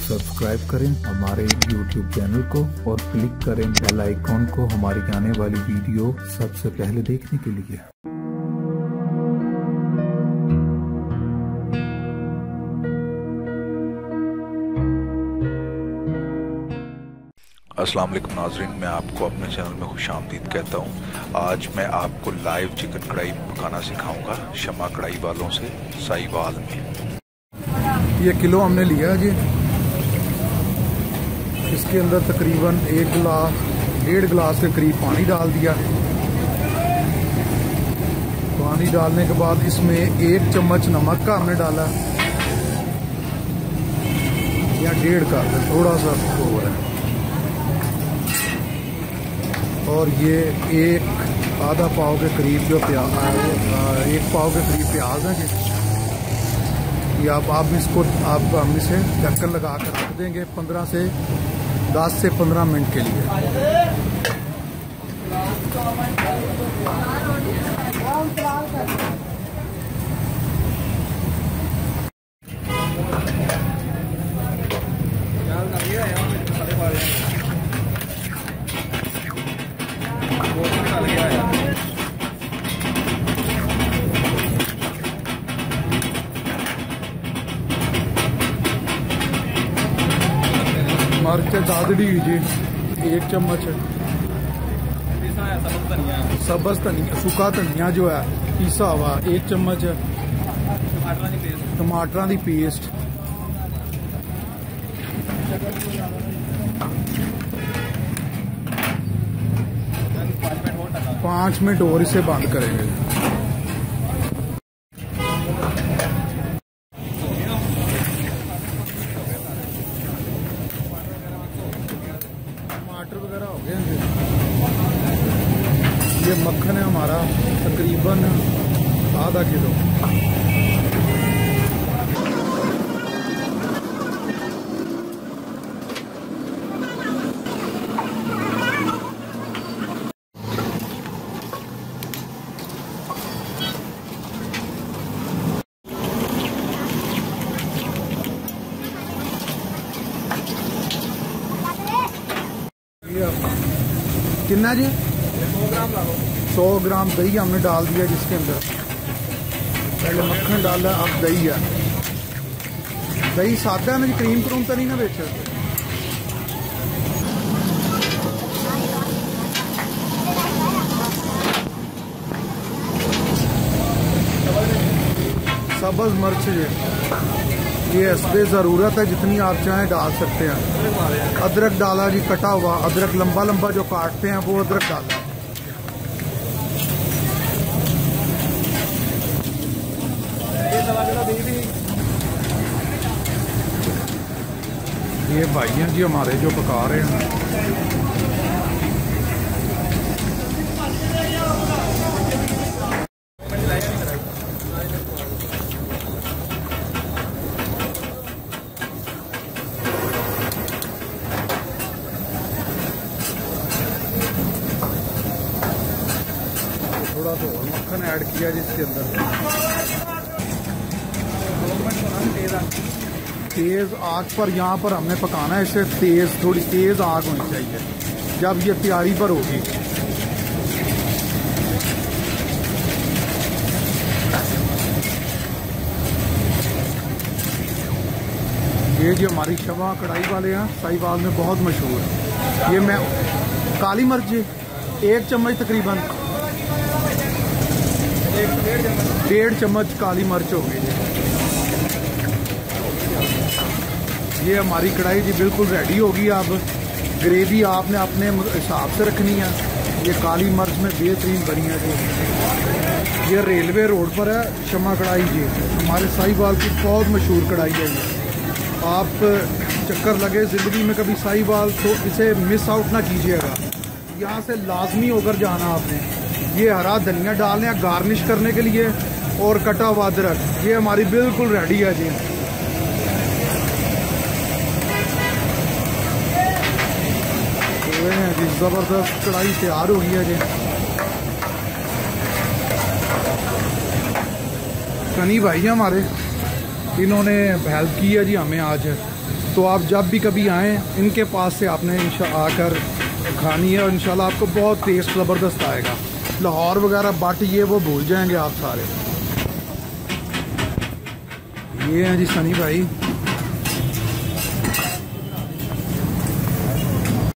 Subscribe करें हमारे YouTube channel को और क्लिक करें बेल आइकॉन को हमारी आने वाली वीडियो सबसे पहले देखने के लिए। अस्सलाम वालेकुम नाजरीन, मैं आपको अपने चैनल में खुशामदीद कहता हूँ। आज मैं आपको लाइव चिकन कढ़ाई पकाना सिखाऊंगा शमा कढ़ाई वालों से साहिवाल में। ये किलो हमने लिया जी। इसके अंदर तकरीबन 1-1.5 गिलास के करीब पानी डाल दिया। पानी डालने के बाद इसमें 1 चम्मच नमक का हमने डाला या 1.5 का, थोड़ा सा हो रहा है। और ये 1 आधा पाव के करीब जो प्याज, 1 पाव के करीब प्याज है जी। ये आप इसको हम इसे ढक्कन लगा कर रख देंगे 10 से 15 मिनट के लिए। मिर्च दादड़ी जी 1 चम्मच, सब्ज धनिया सूखा धनिया जो है पीसा हुआ 1 चम्मच, टमाटर की पेस्ट, पाँच मिनट और इसे बंद करेंगे। टमाटर वगैरह हो गए हैं। ये मक्खन है हमारा तकरीबन आधा किलो। कितना जी? 100 ग्राम दही हमने डाल दिया जिसके अंदर। पहले मक्खन डाला, अब दही है। दही सादा है ना जी, क्रीम क्रूम तो नहीं ना बेच। सब्ज मिर्च ये हस्बे ज़रूरत है, जितनी आप चाहें डाल सकते हैं। अदरक डाला जी, कटा हुआ अदरक, लंबा लंबा जो काटते हैं वो अदरक डाला। ये भाई हैं जी हमारे जो पका रहे हैं। थोड़ा तो और मक्खन ऐड किया जिसके अंदर। तेज आग पर यहाँ पर हमने पकाना है इसे। थोड़ी तेज आग होनी चाहिए जब ये तैयारी पर होगी। ये जो हमारी शमा कढ़ाई वाले हैं साहिवाल में बहुत मशहूर है। ये मैं काली मिर्च 1 चम्मच तकरीबन 1.5 चम्मच काली मिर्च हो गई। ये हमारी कढ़ाई जी बिल्कुल रेडी होगी। अब ग्रेवी आपने अपने हिसाब से रखनी है। ये काली मिर्च में बेहतरीन बनी है जी। ये रेलवे रोड पर है शमा कढ़ाई जी, हमारे साहिवाल की बहुत मशहूर कढ़ाई है ये। आप चक्कर लगे ज़िंदगी में कभी साहिवाल तो इसे मिस आउट ना कीजिएगा। यहाँ से लाजमी होकर जाना आपने। ये हरा धनिया डालना है गार्निश करने के लिए और कटा हुआ अदरक। ये हमारी बिल्कुल रेडी है जी। ज़बरदस्त कढ़ाई तैयार हो गई है जी। सनी भाई हमारे, इन्होंने हेल्प की है जी हमें आज तो आप जब भी कभी आएँ इनके पास से आपने आकर खानी है और इंशाल्लाह आपको बहुत टेस्ट ज़बरदस्त आएगा। लाहौर वगैरह बट ये वो भूल जाएंगे आप सारे। ये हैं जी सनी भाई।